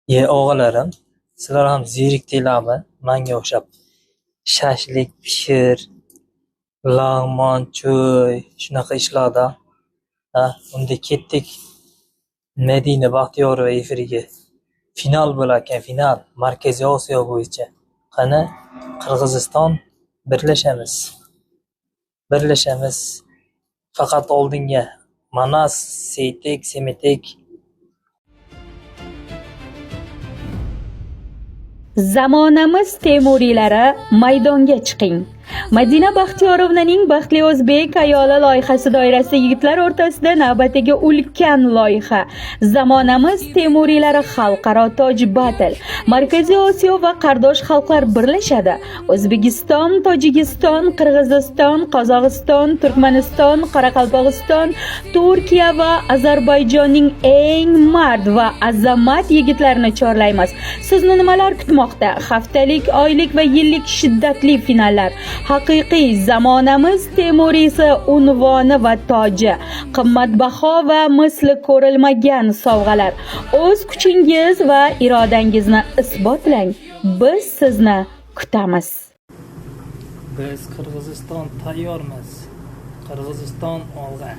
O'g'illarim, sizlar ham zerikdinglarmi? Menga o'xshab shashlik pishir, lag'mon, cho'y, shunaqa ishlarda. Unda ketdik Madina Baxtiyorova efiriga. Final bo'larkan, final. Markaziy Osiyo bo'yicha. Qani, Qirg'iziston birlashamiz. Birlashamiz. Faqat oldinga Manas, Seytek, Semetek. Zamonamiz Temuriylari maydonga chiqing. Madina Baxtiyorovnaning Baxtli o'zbek ayoli loyihasi doirasida yigitlar o'rtasida navbatdagi ulkan loyiha Zamonamiz Temuriylari xalqaro toj battle. Markaziy Osiyo va qardosh xalqlar birlashadi. O'zbekiston, Tojikiston, Qirg'iziston, Qozog'iston, Turkmaniston, Qoraqalpog'iston, Turkiya va Ozarbayjonning eng mard va azamat yigitlarini chorlaymiz. Sizni nimalar kutmoqda? Haftalik, oylik va yillik shiddatli finallar. Haqiqiy zamonamiz Temuriysi unvoni va toji, qimmatbaho va misli ko'rilmagan sovg'alar. O'z kuchingiz va irodangizni isbotlang. Biz sizni kutamiz. Biz Qirg'iziston tayyormiz. Qirg'iziston olg'a.